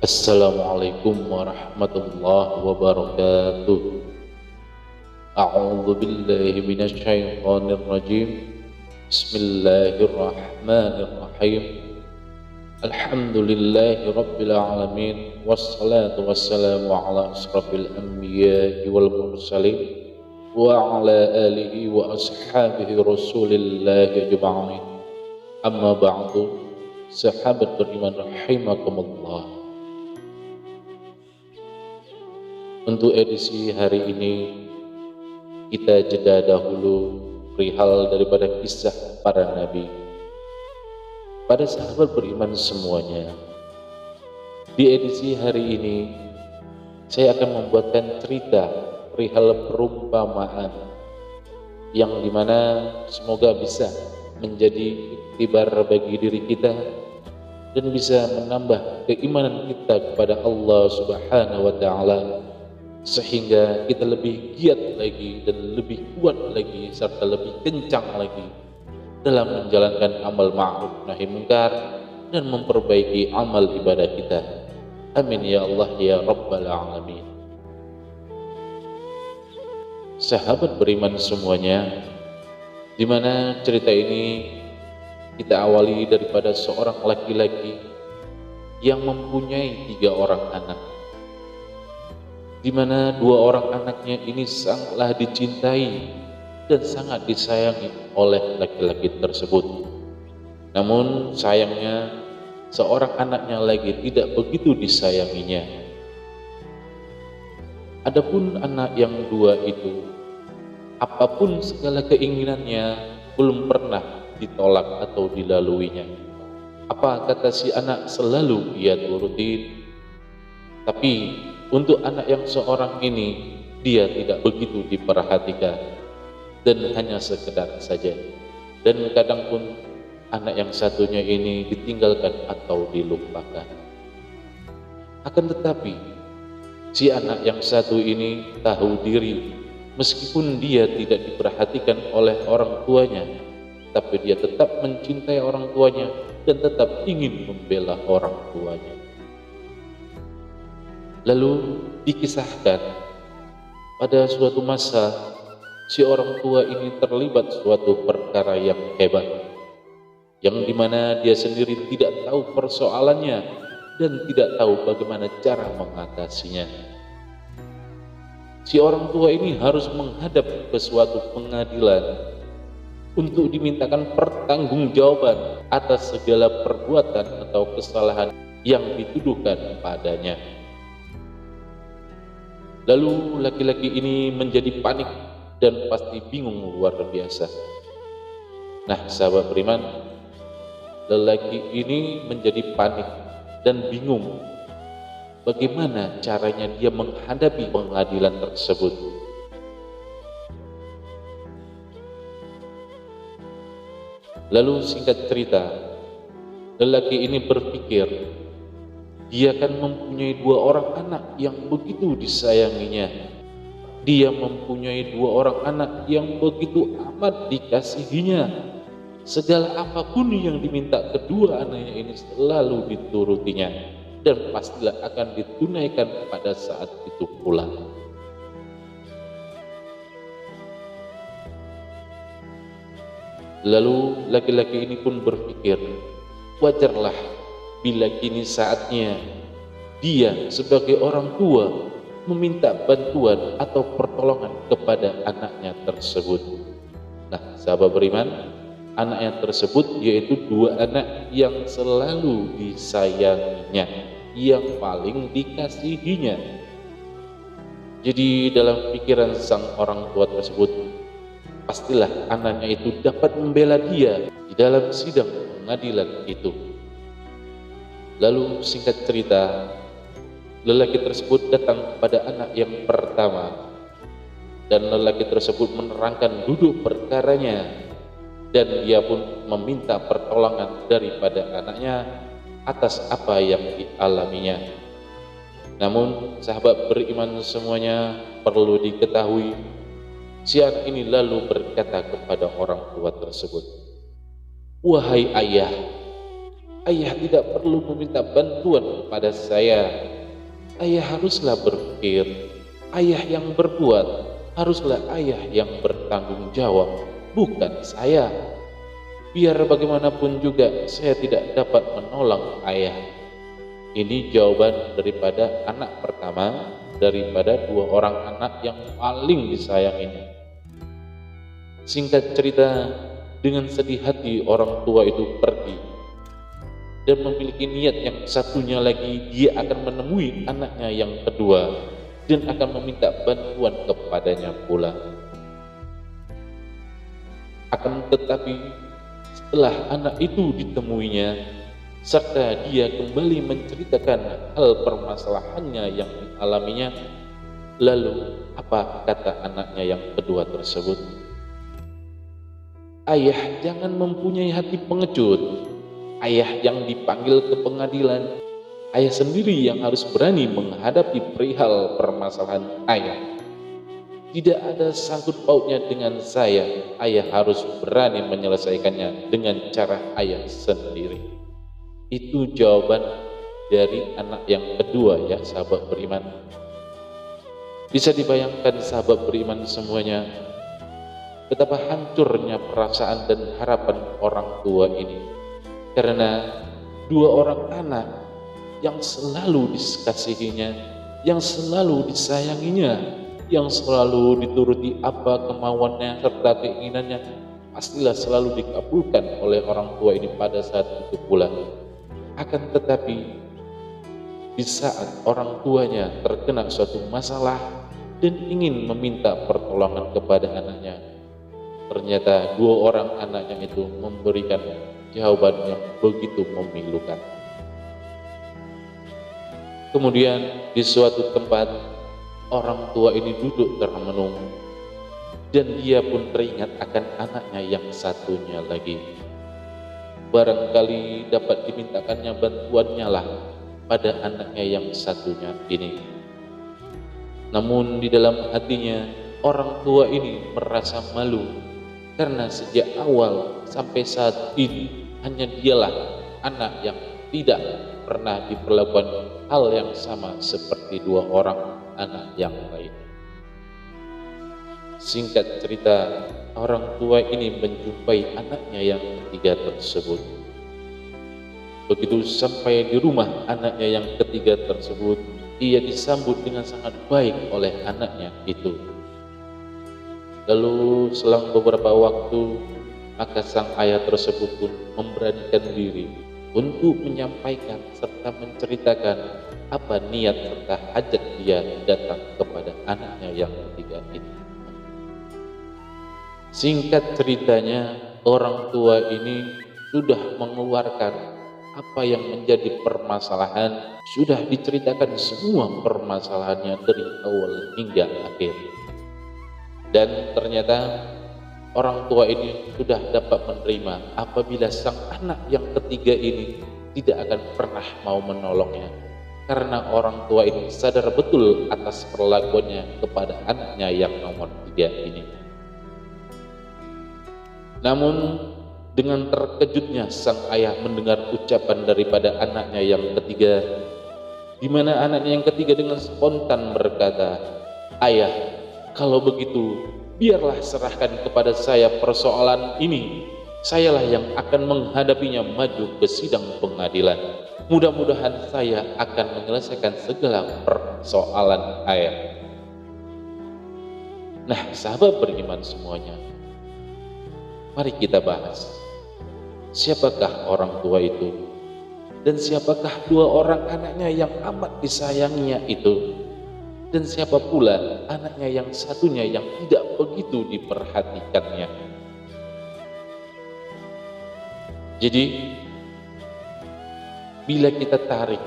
Assalamualaikum warahmatullahi wabarakatuh. A'udzu billahi minasy syaithanir rajim. Bismillahirrahmanirrahim. Alhamdulillahi rabbil alamin, wassalatu wassalamu ala asrafil anbiya'i wal mursalin wa ala alihi wa ashabihi rasulillahi ajma'in. Amma ba'du. Sahabat beriman rahimakumullah. Untuk edisi hari ini kita jeda dahulu perihal daripada kisah para nabi. Pada sahabat beriman semuanya, di edisi hari ini saya akan membuatkan cerita perihal perumpamaan yang dimana semoga bisa menjadi iktibar bagi diri kita dan bisa menambah keimanan kita kepada Allah Subhanahu wa Ta'ala, sehingga kita lebih giat lagi dan lebih kuat lagi serta lebih kencang lagi dalam menjalankan amal ma'ruf nahi munkar dan memperbaiki amal ibadah kita. Amin ya Allah ya Rabbal alamin. Sahabat beriman semuanya, di mana cerita ini kita awali daripada seorang laki-laki yang mempunyai 3 orang anak, di mana 2 orang anaknya ini sangatlah dicintai dan sangat disayangi oleh laki-laki tersebut. Namun sayangnya seorang anaknya lagi tidak begitu disayanginya. Adapun anak yang 2 itu, apapun segala keinginannya belum pernah ditolak atau dilaluinya. Apa kata si anak selalu ia turutin. Tapi untuk anak yang seorang ini, dia tidak begitu diperhatikan dan hanya sekedar saja. Dan kadang pun anak yang satunya ini ditinggalkan atau dilupakan. Akan tetapi si anak yang satu ini tahu diri, meskipun dia tidak diperhatikan oleh orang tuanya, tapi dia tetap mencintai orang tuanya dan tetap ingin membela orang tuanya. Lalu dikisahkan pada suatu masa si orang tua ini terlibat suatu perkara yang hebat, yang dimana dia sendiri tidak tahu persoalannya dan tidak tahu bagaimana cara mengatasinya. Si orang tua ini harus menghadap ke suatu pengadilan untuk dimintakan pertanggungjawaban atas segala perbuatan atau kesalahan yang dituduhkan padanya. Lalu laki-laki ini menjadi panik dan pasti bingung luar biasa. Nah, sahabat beriman, lelaki ini menjadi panik dan bingung bagaimana caranya dia menghadapi pengadilan tersebut. Lalu singkat cerita, lelaki ini berpikir dia kan mempunyai 2 orang anak yang begitu disayanginya. Dia mempunyai 2 orang anak yang begitu amat dikasihinya. Segala apapun yang diminta kedua anaknya ini selalu diturutinya dan pastilah akan ditunaikan pada saat itu pula. Lalu laki-laki ini pun berpikir, wajarlah bila kini saatnya dia sebagai orang tua meminta bantuan atau pertolongan kepada anaknya tersebut. Nah, sahabat beriman, anaknya tersebut yaitu 2 anak yang selalu disayanginya, yang paling dikasihinya. Jadi dalam pikiran sang orang tua tersebut, pastilah anaknya itu dapat membela dia di dalam sidang pengadilan itu. Lalu singkat cerita, lelaki tersebut datang kepada anak yang pertama dan lelaki tersebut menerangkan duduk perkaranya dan dia pun meminta pertolongan daripada anaknya atas apa yang dialaminya. Namun sahabat beriman semuanya, perlu diketahui, si anak ini lalu berkata kepada orang tua tersebut, "Wahai ayah, Ayah tidak perlu meminta bantuan kepada saya. Ayah haruslah berpikir. Ayah yang berbuat, haruslah ayah yang bertanggung jawab, bukan saya. Biar bagaimanapun juga saya tidak dapat menolong ayah. Ini jawaban daripada anak pertama, daripada dua orang anak yang paling disayanginya. Singkat cerita, dengan sedih hati orang tua itu pergi dan memiliki niat yang satunya lagi, dia akan menemui anaknya yang kedua dan akan meminta bantuan kepadanya pula. Akan tetapi setelah anak itu ditemuinya, serta dia kembali menceritakan hal permasalahannya yang dialaminya, lalu apa kata anaknya yang kedua tersebut? Ayah jangan mempunyai hati pengecut. Ayah yang dipanggil ke pengadilan, ayah sendiri yang harus berani menghadapi perihal permasalahan ayah. Tidak ada sangkut pautnya dengan saya. Ayah harus berani menyelesaikannya dengan cara ayah sendiri. Itu jawaban dari anak yang kedua ya, sahabat beriman. Bisa dibayangkan sahabat beriman semuanya, betapa hancurnya perasaan dan harapan orang tua ini. Karena dua orang anak yang selalu dikasihinya, yang selalu disayanginya, yang selalu dituruti apa kemauannya serta keinginannya, pastilah selalu dikabulkan oleh orang tua ini pada saat itu pula. Akan tetapi di saat orang tuanya terkena suatu masalah dan ingin meminta pertolongan kepada anaknya, ternyata dua orang anaknya itu memberikan jawaban yang begitu memilukan. Kemudian di suatu tempat, orang tua ini duduk termenung dan dia pun teringat akan anaknya yang satunya lagi. Barangkali dapat dimintakannya bantuannya lah pada anaknya yang satunya ini. Namun di dalam hatinya, orang tua ini merasa malu karena sejak awal sampai saat ini hanya dialah anak yang tidak pernah diperlakukan hal yang sama seperti dua orang anak yang lain. Singkat cerita, orang tua ini menjumpai anaknya yang ketiga tersebut. Begitu sampai di rumah anaknya yang ketiga tersebut, ia disambut dengan sangat baik oleh anaknya itu. Lalu selang beberapa waktu, maka sang ayah tersebut pun memberanikan diri untuk menyampaikan serta menceritakan apa niat serta hajat dia datang kepada anaknya yang ketiga ini. Singkat ceritanya, orang tua ini sudah mengeluarkan apa yang menjadi permasalahan, sudah diceritakan semua permasalahannya dari awal hingga akhir. Dan ternyata orang tua ini sudah dapat menerima apabila sang anak yang ketiga ini tidak akan pernah mau menolongnya, karena orang tua ini sadar betul atas perlakuannya kepada anaknya yang nomor 3 ini. Namun dengan terkejutnya sang ayah mendengar ucapan daripada anaknya yang ketiga, di mana anaknya yang ketiga dengan spontan berkata, "Ayah, kalau begitu biarlah serahkan kepada saya persoalan ini. Sayalah yang akan menghadapinya maju ke sidang pengadilan. Mudah-mudahan saya akan menyelesaikan segala persoalan ayah." Nah, sahabat beriman semuanya, mari kita bahas, siapakah orang tua itu? Dan siapakah dua orang anaknya yang amat disayanginya itu? Dan siapa pula anaknya yang satunya yang tidak begitu diperhatikannya? Jadi, bila kita tarik,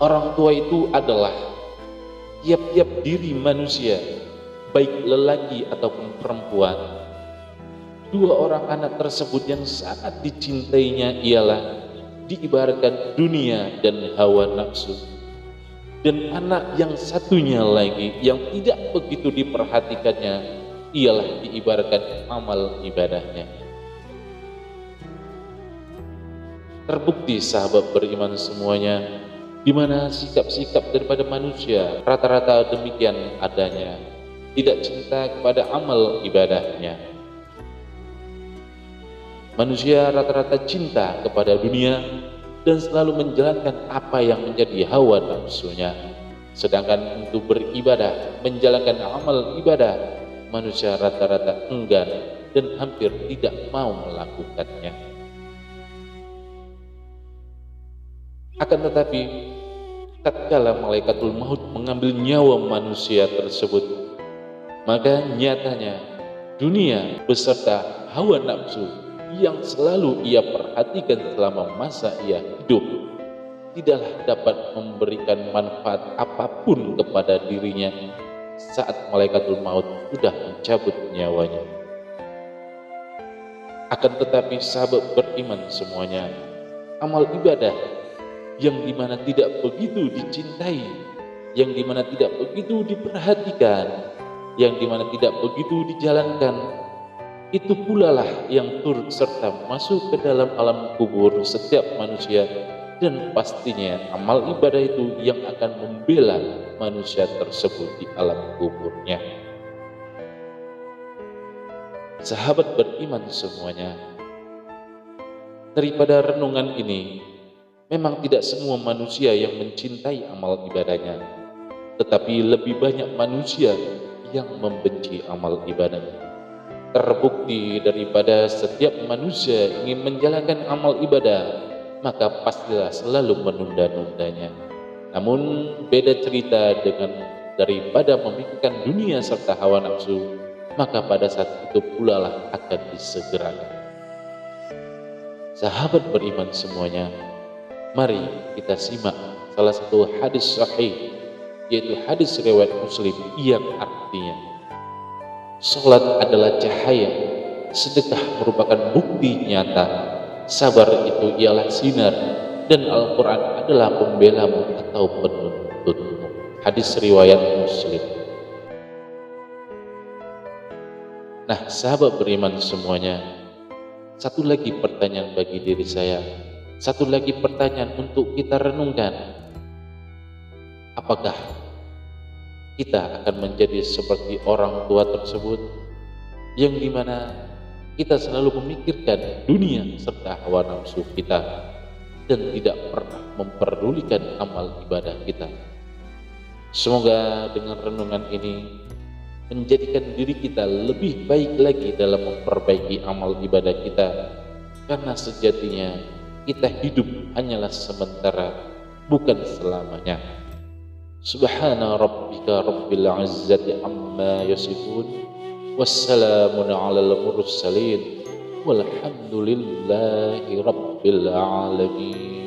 orang tua itu adalah tiap-tiap diri manusia, baik lelaki ataupun perempuan. Dua orang anak tersebut yang sangat dicintainya ialah diibaratkan dunia dan hawa nafsu. Dan anak yang satunya lagi yang tidak begitu diperhatikannya ialah diibaratkan amal ibadahnya. Terbukti sahabat beriman semuanya, di mana sikap-sikap daripada manusia rata-rata demikian adanya, tidak cinta kepada amal ibadahnya. Manusia rata-rata cinta kepada dunia dan selalu menjalankan apa yang menjadi hawa nafsunya. Sedangkan untuk beribadah, menjalankan amal ibadah, manusia rata-rata enggan dan hampir tidak mau melakukannya. Akan tetapi, tatkala malaikatul maut mengambil nyawa manusia tersebut, maka nyatanya dunia beserta hawa nafsu yang selalu ia perhatikan selama masa ia hidup tidaklah dapat memberikan manfaat apapun kepada dirinya saat malaikatul maut sudah mencabut nyawanya. Akan tetapi sahabat beriman semuanya, amal ibadah yang dimana tidak begitu dicintai, yang dimana tidak begitu diperhatikan, yang dimana tidak begitu dijalankan, itu pula lah yang turut serta masuk ke dalam alam kubur setiap manusia, dan pastinya amal ibadah itu yang akan membela manusia tersebut di alam kuburnya. Sahabat beriman semuanya, daripada renungan ini, memang tidak semua manusia yang mencintai amal ibadahnya, tetapi lebih banyak manusia yang membenci amal ibadahnya. Terbukti daripada setiap manusia ingin menjalankan amal ibadah, maka pastilah selalu menunda-nundanya. Namun beda cerita dengan daripada memikirkan dunia serta hawa nafsu, maka pada saat itu pula lah akan disegerakan. Sahabat beriman semuanya, mari kita simak salah satu hadis sahih, yaitu hadis riwayat Muslim yang artinya, salat adalah cahaya, sedekah merupakan bukti nyata, sabar itu ialah sinar, dan Al-Quran adalah pembelamu atau penuntutmu. Hadis riwayat Muslim. Nah, sahabat beriman semuanya, satu lagi pertanyaan bagi diri saya, satu lagi pertanyaan untuk kita renungkan. Apakah kita akan menjadi seperti orang tua tersebut, yang dimana kita selalu memikirkan dunia serta hawa nafsu kita dan tidak pernah memperdulikan amal ibadah kita? Semoga dengan renungan ini menjadikan diri kita lebih baik lagi dalam memperbaiki amal ibadah kita, karena sejatinya kita hidup hanyalah sementara, bukan selamanya. Subhana rabbika rabbil izzati amma yasifun, wassalamun alal mursalin, walhamdulillahi rabbil alamin.